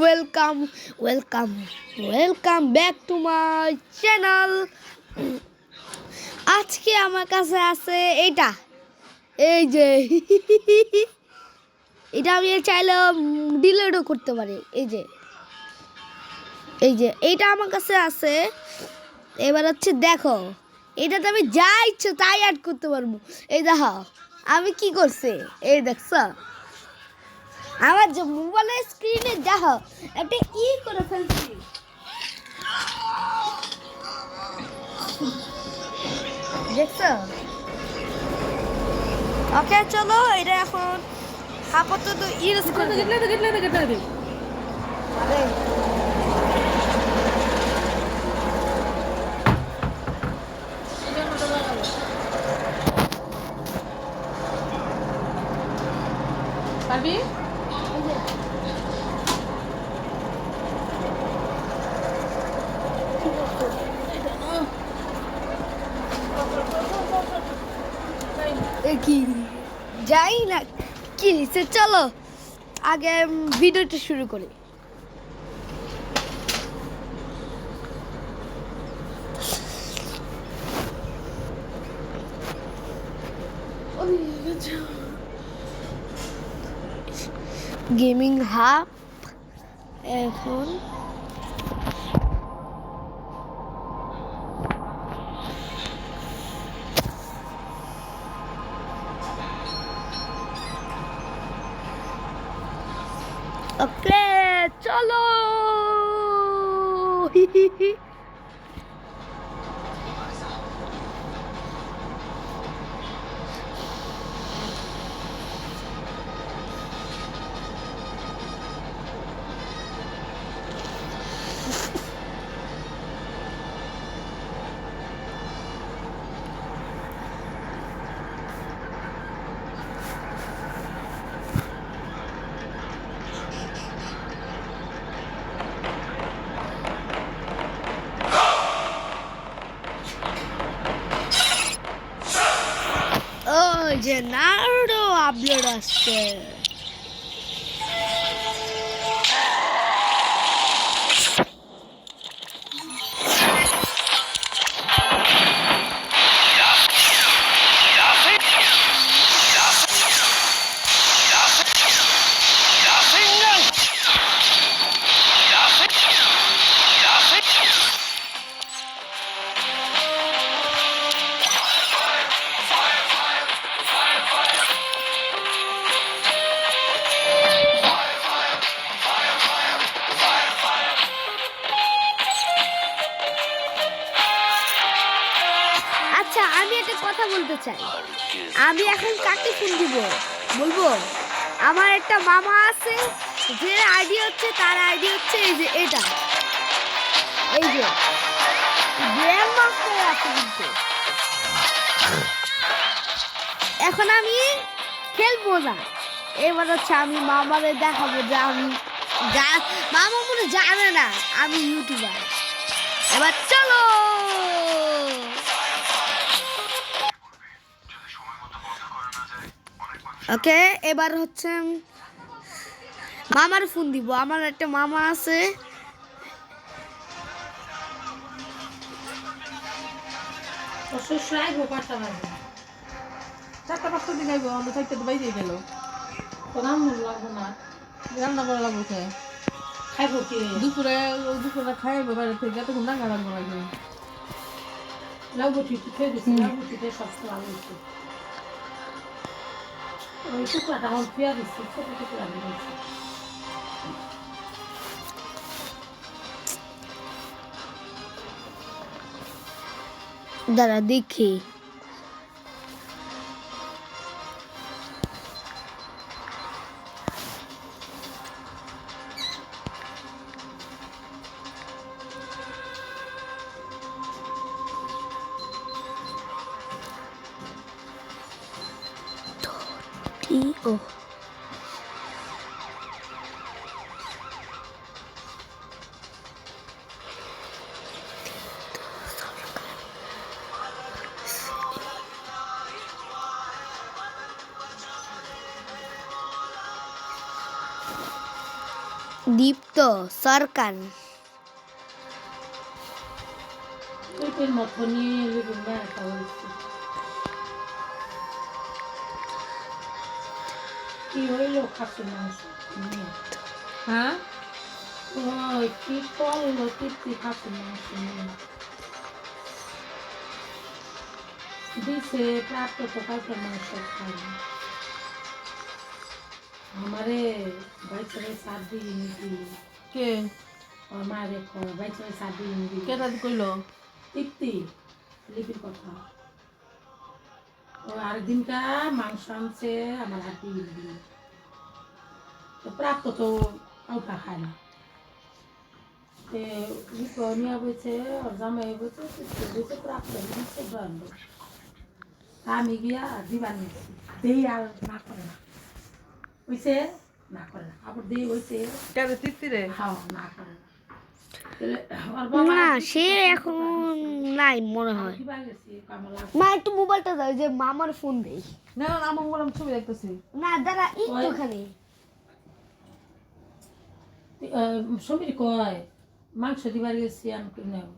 Welcome welcome welcome back to my channel. আজকে আমার কাছে আছে এই যে এটা আমি চাইলে ডিলিটও করতে পারি। এই যে এইটা আমার কাছে আছে। এবার হচ্ছে দেখো, এটাতে আমি যা ইচ্ছে তাই অ্যাড করতে পারবো। এই দেখো আমি কি করছি, এই দেখছো আমার যে মোবাইলের স্ক্রিনে দেখো একটা করে ফেলছি। দেখছো? ওকে চলো এটা এখন আপাতত ইউজ করে দিই। পারবি? কি যাই না কি সে, চলো আগে ভিডিওটা শুরু করি। গেমিং হাব এখন ওকে চলো। ওই যে নারুটো আপলোড আসছে। আচ্ছা আমি একটা কথা বলতে চাই, আমি এখন কাকে ফোন দিব বলবো? আমার একটা মামা আছে, যে আইডি হচ্ছে তার আইডি হচ্ছে এই যে এটা, এই যে গ্র্যান্ড মাস্টার আছে কিন্তু। এখন আমি খেলবো না, এবার হচ্ছে আমি মামারে দেখাবো যে আমি মামা মনে জানে না আমি ইউটিউবার। এবার চলো। ওকে এবার হচ্ছে মামার ফোন দিব। আমার একটা মামা আছে, চারটা পাঁচটা দিন আইব, আমরা চারটা তো বাইরে গেল। তো রান্না লাগবো না, রান্না করা লাগবো কে? খাইব কি? দুপুরে খাইব বাইরে থেকে, এতক্ষণ রান্না লাগবো লাগে। লাগবো ঠিক খেয়ে দিচ্ছি, লাগবো ঠিক সব ভালো হচ্ছে। ওই টুকরাটা আমার পেঁয়া দিচ্ছি, ছোট টুকরা দিচ্ছি। দাঁড়া দেখি। ও দীপ্ত সরকার। পেটের মতো নিয়ে লিখুন না একটা হয়েছে কি হইলো খাসির মাংস নিয়ে হ্যাঁ ওই কি করলো তৃপ্তি খাসির মাংস নিয়ে দিছে প্রাপ্ত তো কালকে মাংস খাইনি আমারে বাইচারে সাত দিন দিল কে ওর মারে বাইচারে সাত দিন দিল কেটা কইলো তৃপ্তি লিপির কথা ও আরেকদিনকা মাংস আনছে আমার হাত দিয়ে দিল তো প্রাপ্ত তো ওটা খায় না নিয়ে বলছে ওর জামাই বলছে বলছে প্রাপ্ত দিচ্ছে বন্ধ আমি গিয়া দিবা নিয়েছি দেই আর না করে না হইছে না করে না আবার দেই হইছে কেন তৃপ্তি রে হ্যাঁ না করে না না সে এখন নাই মনে হয়। মা একটু মোবাইলটা দাও, যে মামার ফোন দেই। না না আমার মোবাইল আমি ছবি দেখতেছি না দাঁড়া একটুখানি। সমীর কয় মাংস দিবার গেছি আমি নেব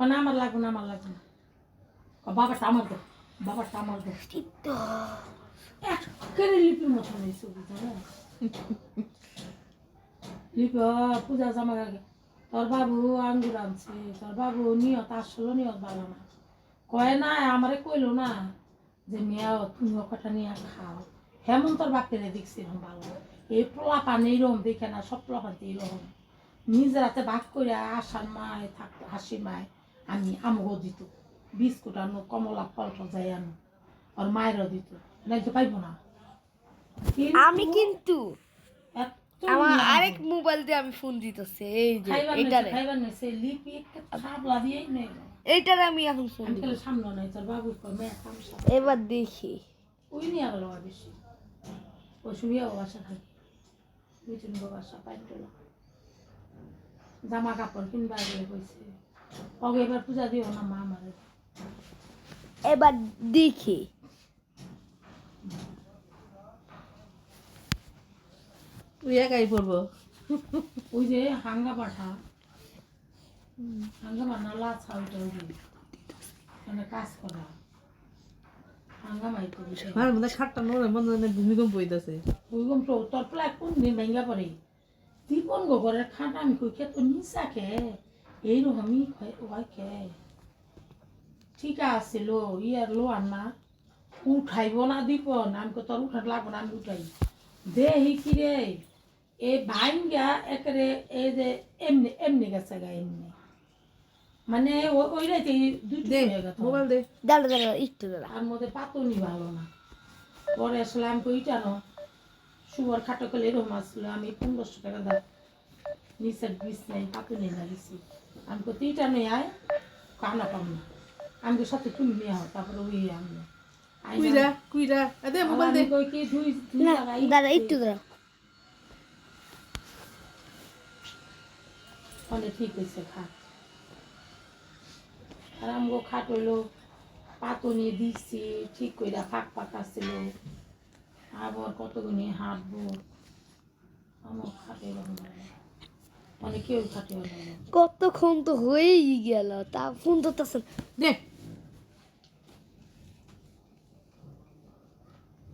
না আমার লাগবে না আমার লাগবে না বাবাটা আমার দো বাবাটা আমার দো কেন লিপির মতো নেই ছবি জানো লিপি পূজা জামার আগে তোর বাবু আঙ্গুর আনছে তোর বাবু নিয়ত আসলো নিয়ত ভালো না কয় না আমারে কইলো না যে মেয়া তুমিও কটা নিয়ে খাও হেমন্তর বাপেরে দেখছি এরকম ভালো এই পোলা পানি এরকম দেখে না সব পোলা পানি এরকম নিজের হাতে ভাগ করে আসার মায় থাকতো হাসির মায় আমি আমগো দিত বিস্কুট আনো কমলা ফল টল যাই আনো আর মায়েরও দিত নাইতে পাইব না আমি কিন্তু আমার আরেক মোবাইল দিয়ে আমি ফোন দিতেছি এই যে এটারে খাইবার না সে লিপি একটা ছাবলা দিয়েই নেই এইটারে আমি এখন ফোন দিব সামনে নাই তোর বাবু কই মে তামসা এবার দেখি ওই নিয়ে গেল বেশি ওই শুয়ে বাসা থাকে দুইজন বাসা পাইতো জামা কাপড় কিনবার গেলে কইছে ওকে এবার পূজা দিও না মা আমারে এবার দেখি তুই একাই পড়বো ওই যে হাঙ্গা পাঠা হাঙ্গা বানালা ছাউটা ওই মানে কাজ করা হাঙ্গা মাইতো আর মনে খাটটা নরে মনে ভূমিকম্প হইতাছে ভূমিকম্প তোর প্লাই কোন দিন ভেঙ্গা পড়ে দীপন গোবরের খাটা আমি কই কে তো নিসা কে এইরকমই হয় কে ঠিক আছে লো ইয়ার লো আর না উঠাইব না দীপন আমি তোর উঠার লাগবো না আমি উঠাই দেহি কি রে এ ভাঙ্গা একরে এই যে এমনি এমনি গেছে গা এমনি মানে ওই রাইতে দুটো মোবাইল দে দাঁড়া দাঁড়া একটু দাঁড়া আর মধ্যে পাতনি ভালো না পরে আসলে আমি কইটানো সুবর খাটো করলে এরকম আসলো আমি 1500 টাকা দাম নিচের বিষ নাই পাতনি লাগিয়েছি আমি কই ইটানো আয় কানা পাম না আমি সাথে তুমি নিয়ে হও তারপরে ওই আমি কুইরা কুইরা দে মোবাইল দে কই কি দুই দাঁড়া একটু দাঁড়া তাহলে ঠিক হয়েছে খাট আর আমগো খাট হইলো পাতনি দিচ্ছি ঠিক কইরা ফাঁক ফাঁক আসছিল আবার কতগুনি হাঁটবো আমার খাটে মানে কেউ খাটে কতক্ষণ তো হয়েই গেল তা ফোন তো দে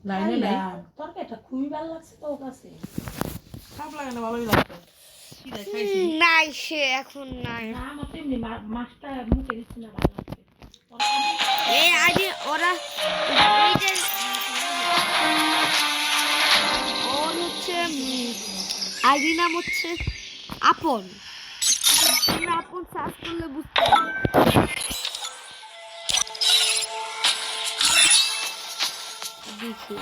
লাইনে নাই তোর এটা খুবই ভালো লাগছে তো কাছে খারাপ লাগে না ভালোই লাগছে নাই সে এখন নাই না আমার তেমনি মাছটা মুখে দিচ্ছি না ভালো লাগছে এই আজ ওরা ওর হচ্ছে আইডি নাম হচ্ছে আপন আপন সার্চ করলে বুঝতে দেখি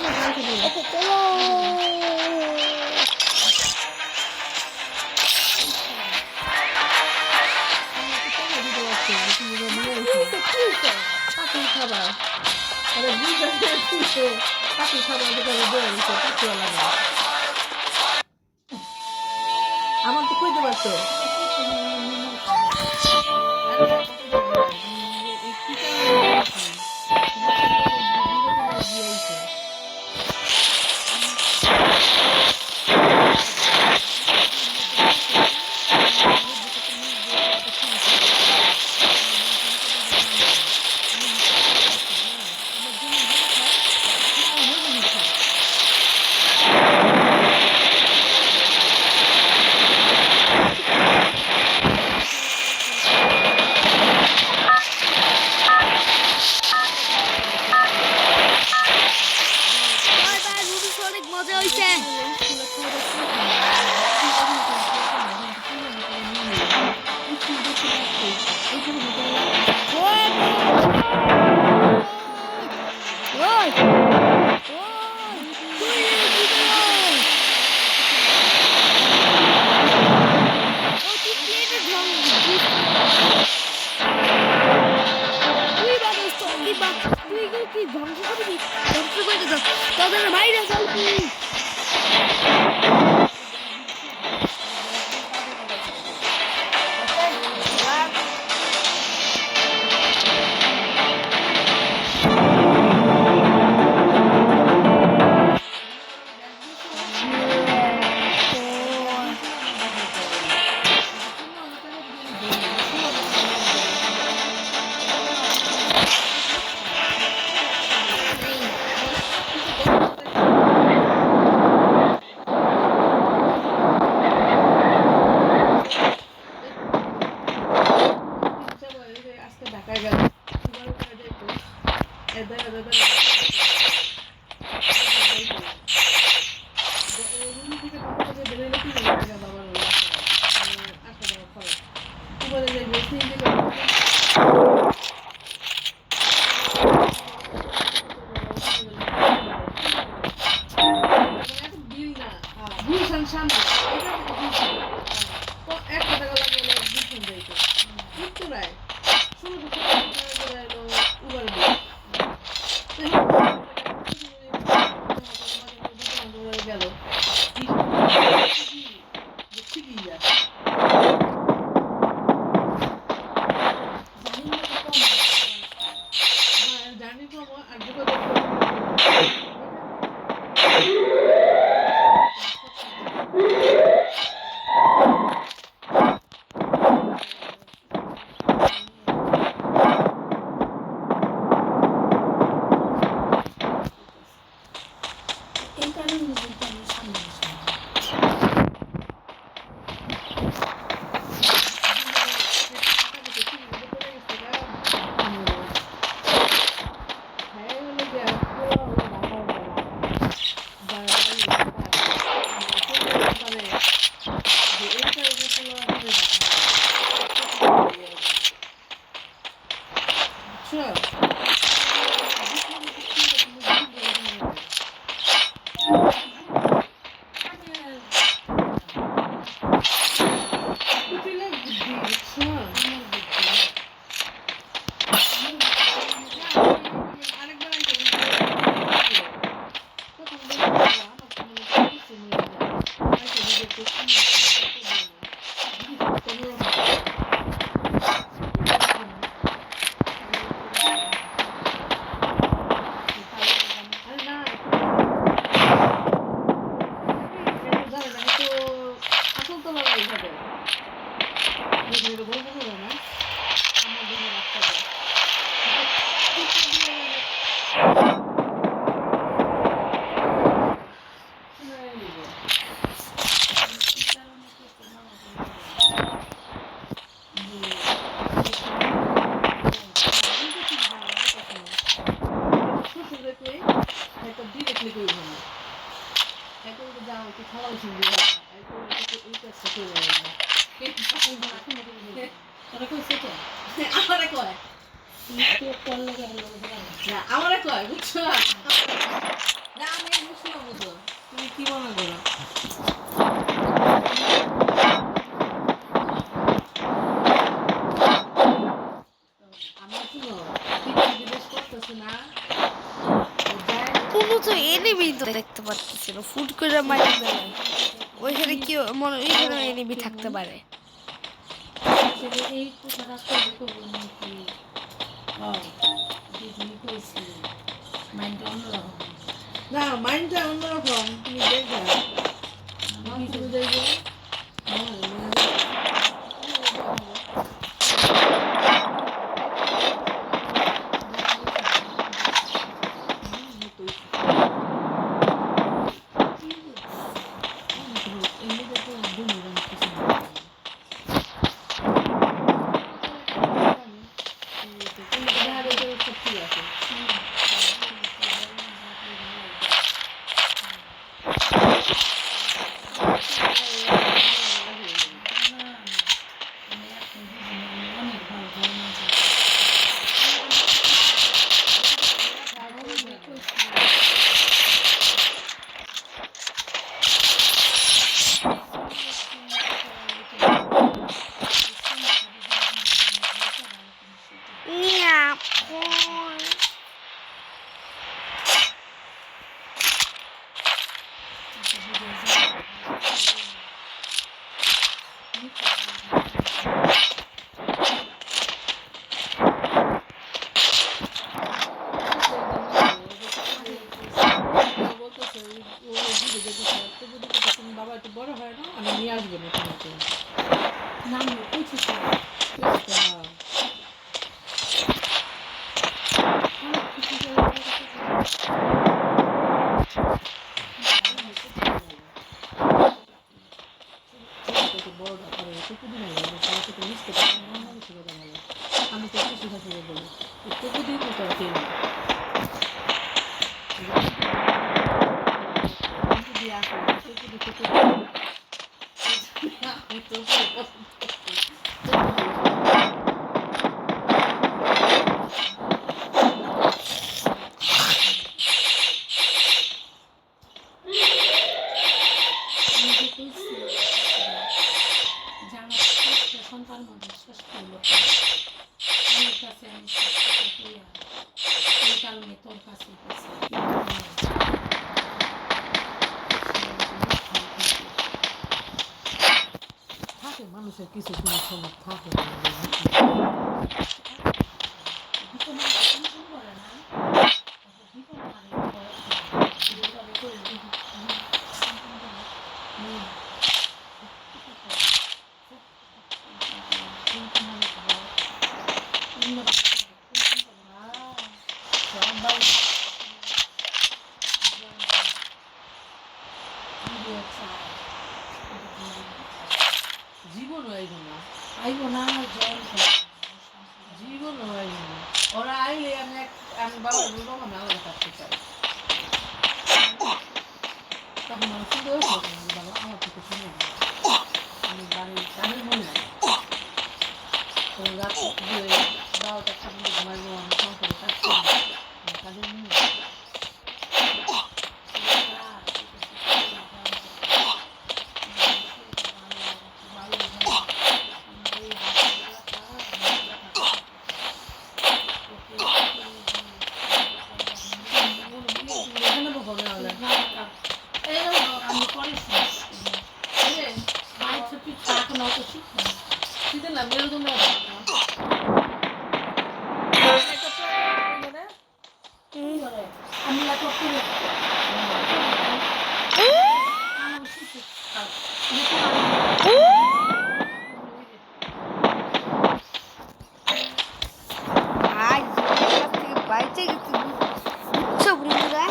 আচ্ছা চলো পাখির খাবার আরে বুঝতে পাখির খাবার যেটা দেওয়া হয়েছে পাখিওয়ালা না আমার তো কইতে পারতো বাই বাই রুবিস অনেক মজা হইছে ওই তুই ধ্বংস করবি ধ্বংস করে দাও তাদের বাইরে চলবি ঢাকায় গেল আমারে কয় বুঝছো না কোনো তো এনিমি তো দেখতে পাচ্ছি না, ফুট করে মাইরে দিলাম। ওইখানে কি মনে ওইখানে এনিমি থাকতে পারে? এই কথাটা কবে করবো নাকি? দিদি কইছি মাইন্ডটা অন্যরকম। না মাইন্ডটা অন্যরকম, তুমি দেখবে তুমি দেখবে। নিয়া বাবা একটু বড় হয় না, আমি নিয়ে আসবো না তোমাকে। না আমি তো কিছু কথা বলি একটু বুদ্ধি করতে পারছি না। সন্তান মানুষ শেষ করলো আমার কাছে, আমি এই কারণে তোর কাছে থাকে মানুষের কিছু কিছু সময় থাকে জীবনও আইব না জল জীবনও আইব না। ওরা আইলে আমি বাবা বলবো আমি আলাদা থাকতে চাই। তখন আমার শুধু বাবা আমার থেকে শুনে আমি বাড়ির কাজের মহিলা রাত 12টা পর্যন্ত ঘুমাইবো, আমি সংসারে কাজ করবো, কাজের মহিলা। বাইচে গেছি বুঝছো বন্ধুরা।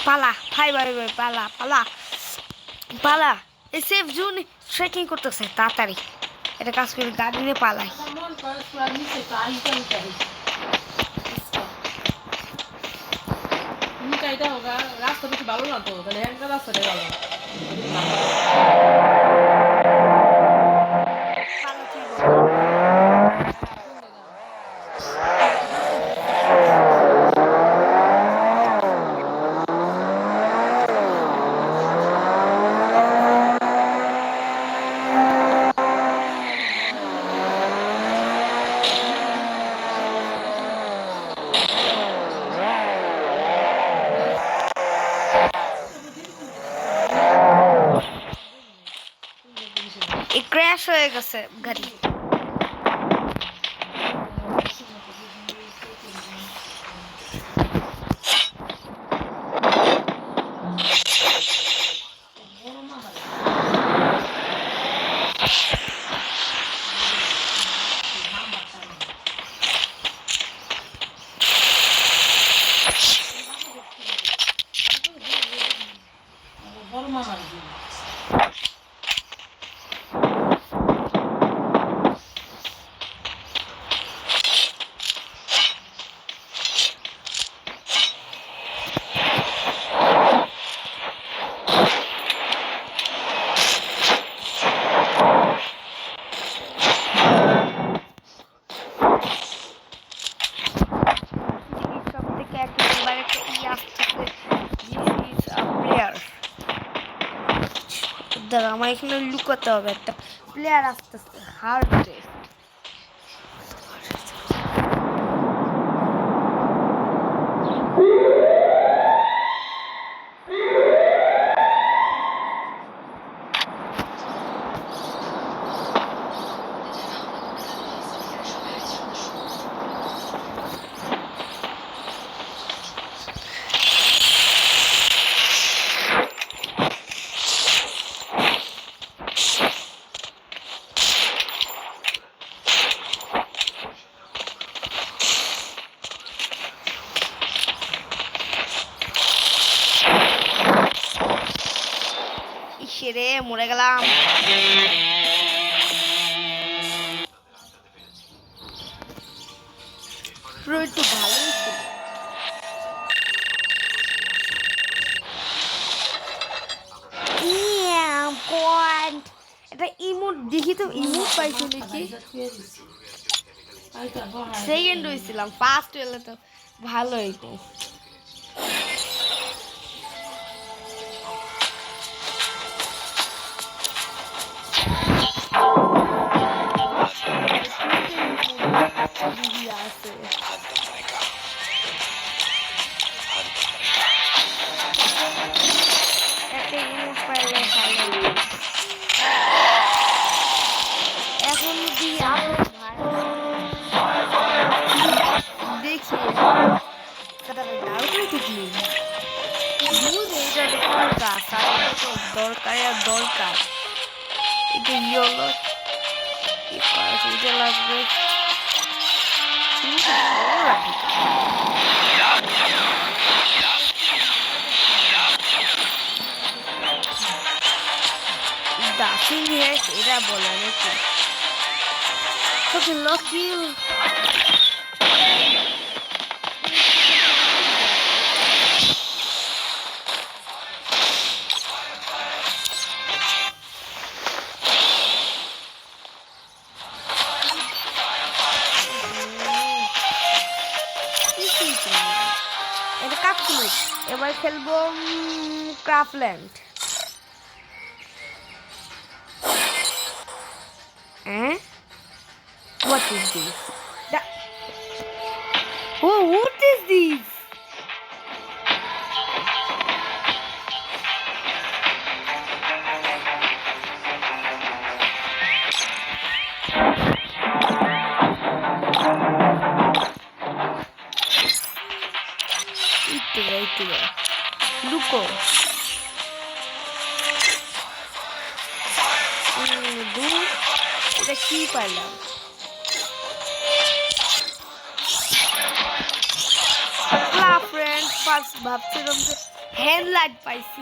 পালা ভাই ভাই ভাই পালা পালা পালা, এই সেফ জোন ট্রেকিং করতেছে তাড়াতাড়ি। এটা কাজ করে গাড়ি নিয়ে পালাই। মন করে পুরা নিচে তো আইটা উঠে নিচাইটা হোগা রাস্তা বেশি ভালো না তো তাহলে একটা রাস্তাটাই ভালো পালা কি ক্র্যাশ হয়ে গেছে গাড়ি। বড় মামার সব থেকে একবার একটা আসতেছে প্লেয়ার। দাঁড়া আমার এখানে লুকাতে হবে, একটা প্লেয়ার আসতেছে হার্ড রেস। ইসেরে মরে গেলাম। একটু ভালোই ছিল। পয়েন্ট এটা ইমোট দেখি তো, ইমোট পাইছো নাকি? সেকেন্ড হয়েছিলাম, ফার্স্ট হলে তো ভালো হইতো। এখন যদি দেখি দরকার আর দরকার এটা ইয়েলো এটা লাগবে। দাসিং হ্যাক এরা বলে নাকি লকি এটা কাপগুলো। এবার খেলবো Craftland. What is this? Oh, what is this? Itu Luko. এটা কি পাইলাম? ফ্রেন্ড ফার্স্ট ভাবছিলাম যে হ্যান্ড লাইট পাইছি।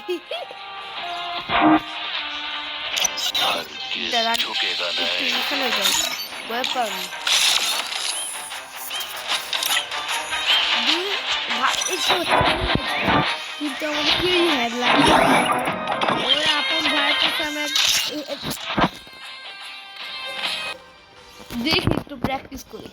এখানে যাই ওয়েপন কিন্তু আমাদের কি হেডলাইন ওর আপন ভাইয়ের কাছে আমার দেখি একটু প্র্যাকটিস করি